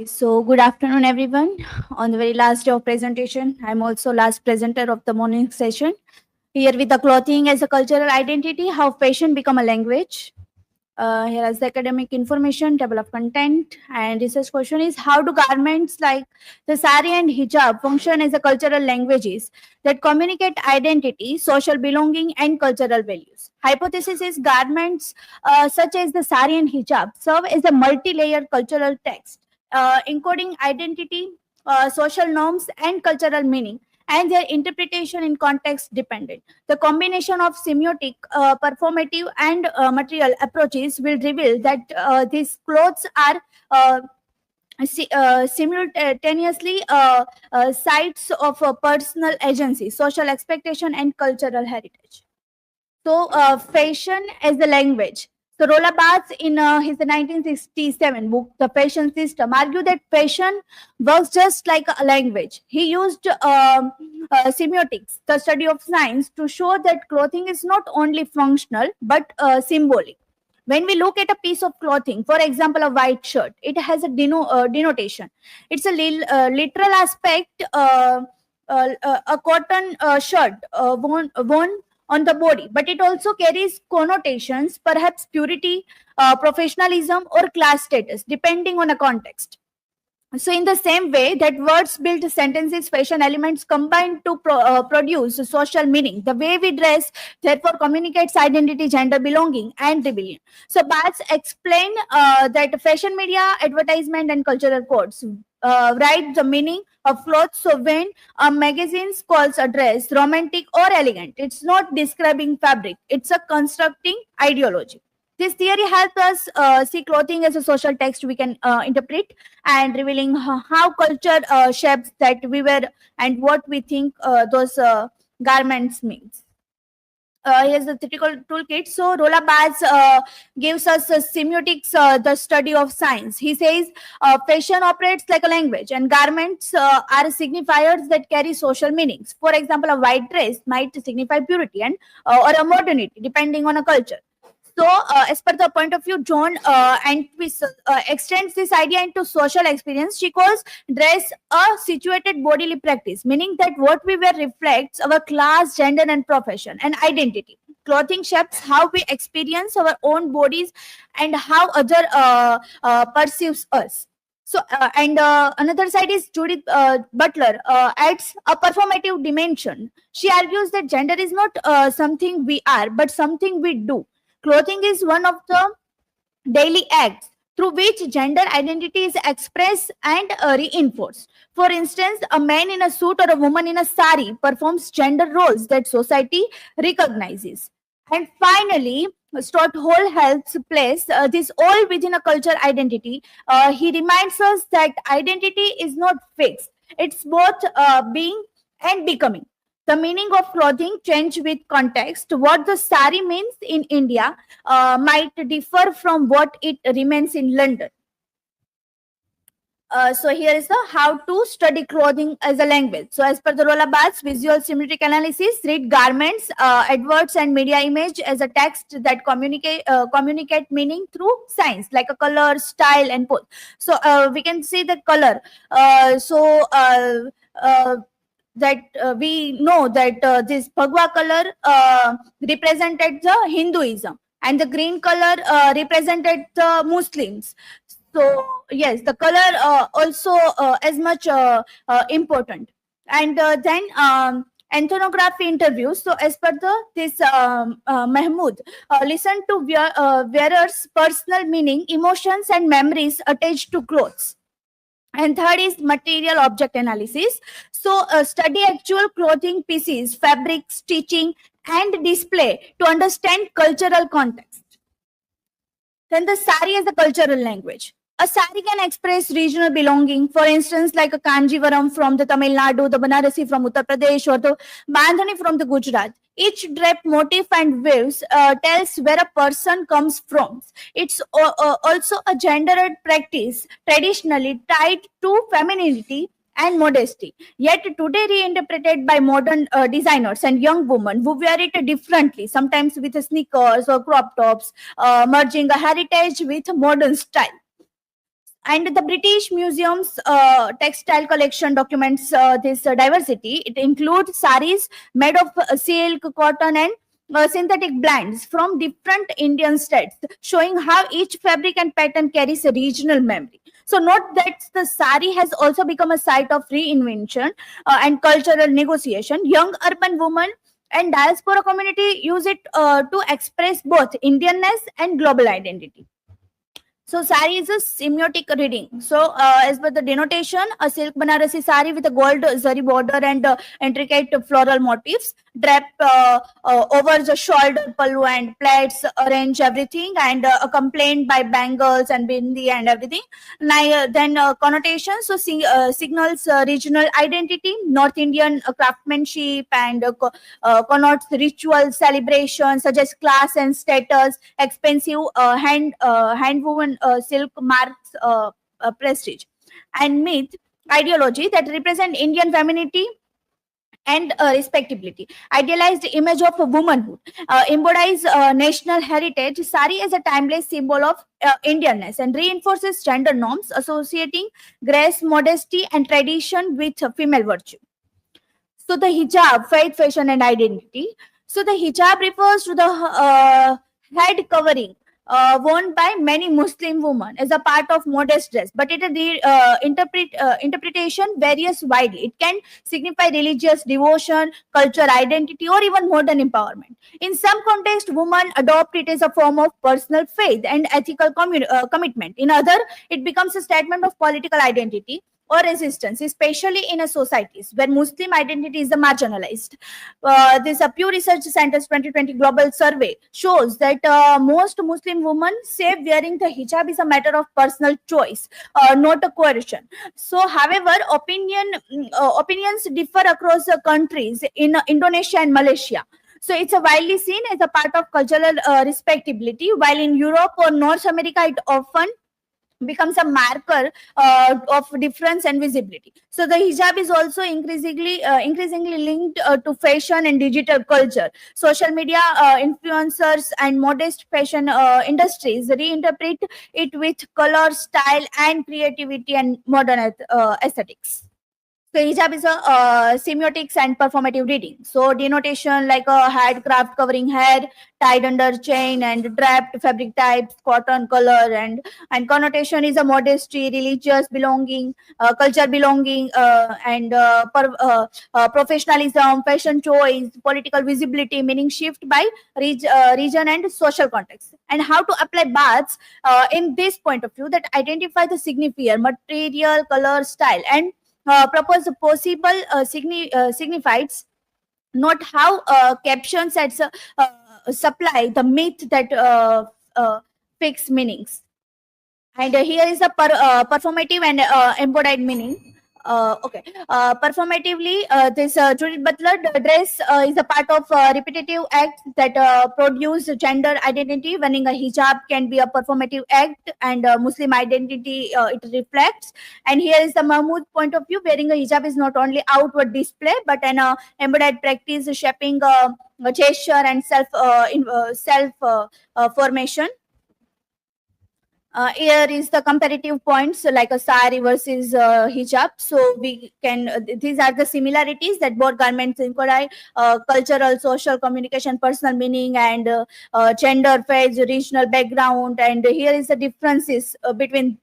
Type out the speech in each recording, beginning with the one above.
So good afternoon, everyone. On the very last day of presentation, I'm also last presenter of the morning session. Here with the clothing as a cultural identity, how fashion become a language. Here is the academic information, table of content, and research question is how do garments like the sari and hijab function as a cultural languages that communicate identity, social belonging, and cultural values. Hypothesis is garments such as the sari and hijab serve as a multi-layered cultural text encoding identity, social norms, and cultural meaning, and their interpretation in context dependent. The combination of semiotic, performative, and material approaches will reveal that these clothes are simultaneously sites of personal agency, social expectation, and cultural heritage. So, fashion as a language. So, Roland Barthes, in his 1967 book, The Fashion System, argued that fashion works just like a language. He used semiotics, the study of science, to show that clothing is not only functional but symbolic. When we look at a piece of clothing, for example, a white shirt, it has a denotation. It's a literal aspect. A cotton shirt worn on the body, but it also carries connotations, perhaps purity, professionalism, or class status, depending on a context. So, in the same way that words build sentences, fashion elements combine to produce social meaning. The way we dress, therefore, communicates identity, gender, belonging, and rebellion. So, Barthes explain that fashion media, advertisement, and cultural codes write the meaning of clothes. So, when a magazine calls a dress romantic or elegant, it's not describing fabric; it's a constructing ideology. This theory helps us see clothing as a social text we can interpret and revealing how culture shapes that we wear and what we think those garments means. Here's the theoretical toolkit. So, Roland Barthes gives us semiotics, the study of science. He says fashion operates like a language, and garments are signifiers that carry social meanings. For example, a white dress might signify purity and or a modernity, depending on a culture. So, as per the point of view, John Antwist extends this idea into social experience. She calls dress a situated bodily practice, meaning that what we wear reflects our class, gender, and profession and identity. Clothing shapes how we experience our own bodies and how other perceives us. So, and another side is Judith Butler adds a performative dimension. She argues that gender is not something we are, but something we do. Clothing is one of the daily acts through which gender identity is expressed and reinforced. For instance, a man in a suit or a woman in a sari performs gender roles that society recognizes. And finally, Stott Hall helps place this all within a culture identity. He reminds us that identity is not fixed, it's both being and becoming. The meaning of clothing change with context. What the sari means in India might differ from what it remains in London. So here is the how to study clothing as a language. So as per the Roland Barthes visual semiotic analysis, read garments, adverts, and media image as a text that communicate meaning through signs like a color, style, and pose. So we can see the color. That we know that this Bhagwa color represented the Hinduism and the green color represented the Muslims. So yes, the color also as much important. And then ethnography interviews. So as per this Mahmood, listen to wearers' personal meaning, emotions, and memories attached to clothes. And third is material object analysis. So study actual clothing pieces, fabric, stitching, and display to understand cultural context. Then the sari as a cultural language. A sari can express regional belonging, for instance, like a Kanjivaram from the Tamil Nadu, the Banarasi from Uttar Pradesh, or the Bandhani from the Gujarat. Each drape motif and waves tells where a person comes from. It's also a gendered practice, traditionally tied to femininity and modesty, yet today reinterpreted by modern designers and young women who wear it differently, sometimes with sneakers or crop tops, merging a heritage with modern style. And the British Museum's textile collection documents this diversity. It includes saris made of silk, cotton, and synthetic blends from different Indian states, showing how each fabric and pattern carries a regional memory. So, note that the sari has also become a site of reinvention and cultural negotiation. Young urban women and diaspora community use it to express both Indianness and global identity. So sari is a semiotic reading. So as per the denotation, a silk Banarasi sari with a gold zari border and intricate floral motifs drap over the shoulder, pallu and plaits, arrange everything and accompanied by bangles and bindi and everything. Then connotation, so signals regional identity, North Indian craftsmanship and connotes ritual celebrations such as class and status. Expensive hand woven silk marks prestige, and myth ideology that represent Indian femininity and respectability. Idealized image of womanhood embodies national heritage. Sari is a timeless symbol of Indianness and reinforces gender norms, associating grace, modesty, and tradition with female virtue. So the hijab, faith, fashion, and identity. So the hijab refers to the head covering worn by many Muslim women as a part of modest dress, but interpretation varies widely. It can signify religious devotion, cultural identity, or even modern empowerment. In some contexts, women adopt it as a form of personal faith and ethical commitment. In other, it becomes a statement of political identity or resistance, especially in a societies where Muslim identity is marginalized. This Pew Research Center's 2020 global survey shows that most Muslim women say wearing the hijab is a matter of personal choice, not a coercion. So, however, opinions differ across the countries in Indonesia and Malaysia. So it's a widely seen as a part of cultural respectability, while in Europe or North America, it often becomes a marker of difference and visibility. So the hijab is also increasingly linked to fashion and digital culture. Social media influencers and modest fashion industries reinterpret it with color, style, and creativity and modern aesthetics. So hijab is a semiotics and performative reading. So denotation like a head craft covering hair, tied under chain and draped fabric types, cotton color and connotation is a modesty, religious belonging, culture belonging, and professionalism, fashion choice, political visibility, meaning shift by region and social context. And how to apply baths in this point of view that identify the signifier, material, color, style, and propose possible signifieds, not how captions and supply the myth that fix meanings. And here is the performative and embodied meaning. Performatively, this Judith Butler dress is a part of repetitive acts that produce gender identity. Wearing a hijab can be a performative act, and Muslim identity it reflects. And here is the Mahmood point of view: wearing a hijab is not only outward display, but an embodied practice shaping a gesture and self formation. Here is the comparative points like a sari versus hijab. So we can these are the similarities that both garments embody cultural, social communication, personal meaning, and gender, faith, regional background. And here is the differences between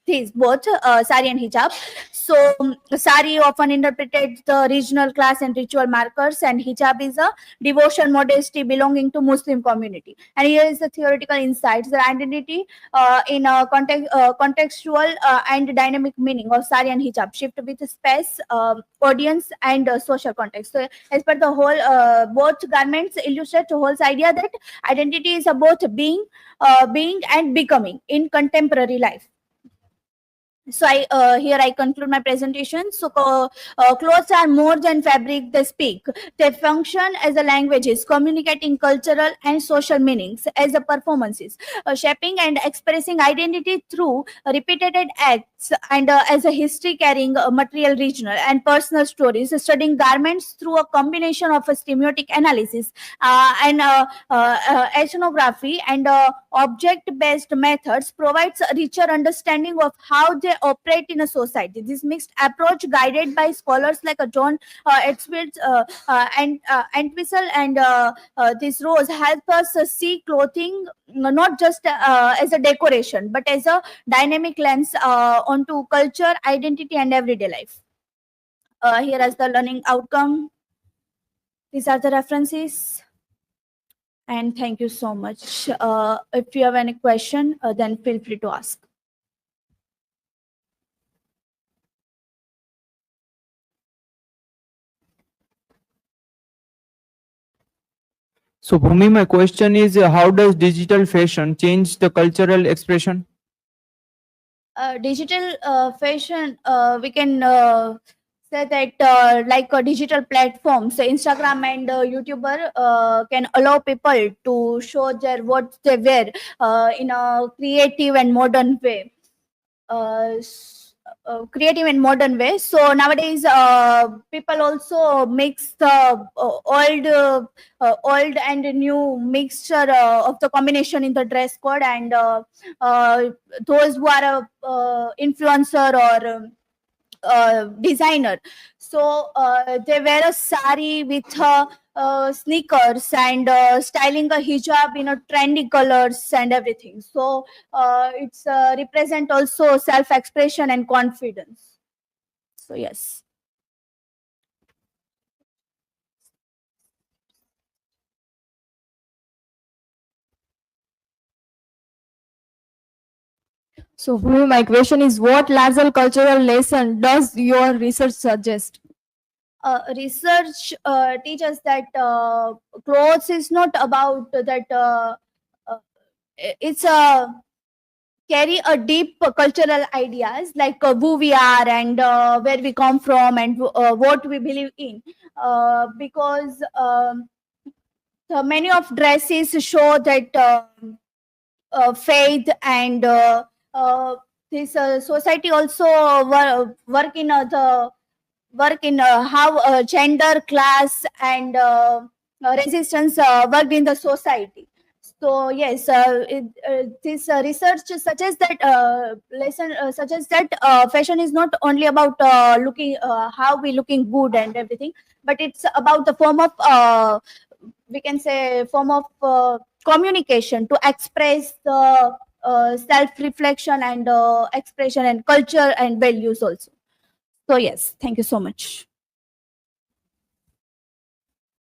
these both sari and hijab. So sari often interpreted the regional class and ritual markers, and hijab is a devotion, modesty belonging to Muslim community. And here is the theoretical insights: the identity in a contextual and dynamic meaning of sari and hijab shift with space, audience, and social context. So, as per the whole, both garments illustrate the whole idea that identity is about being and becoming in contemporary life. So here I conclude my presentation. So clothes are more than fabric; they speak. They function as a languages, communicating cultural and social meanings as a performances, shaping and expressing identity through repeated acts, and as a history carrying material, regional, and personal stories. Studying garments through a combination of a semiotic analysis and ethnography and object-based methods provides a richer understanding of how they operate in a society. This mixed approach, guided by scholars like John Edsfield and Entwistle and this Rose, help us see clothing not just as a decoration but as a dynamic lens onto culture, identity, and everyday life. Here is the learning outcome. These are the references. And thank you so much. If you have any question, then feel free to ask. So, Bhumi, my question is how does digital fashion change the cultural expression? Digital fashion, we can say that like digital platforms, so Instagram and YouTuber can allow people to show their what they wear in a creative and modern way. Creative and modern way. So nowadays, people also mix the old and new mixture of the combination in the dress code, and those who are a influencer or designer. So they wear a sari with sneakers and styling a hijab in a trendy colors and everything. So it's represent also self-expression and confidence. So yes. So, Bhumi, my question is what larger cultural lesson does your research suggest? Research teaches that clothes is not about that uh, it's a carry a deep cultural ideas like who we are and where we come from and what we believe in, because so many of dresses show that faith and this society also work in the work in how gender, class, and resistance worked in the society. So yes, this research suggests that lesson suggests that fashion is not only about looking how we looking good and everything, but it's about the form of we can say form of communication to express the self reflection and expression and culture and values also. So yes, thank you so much.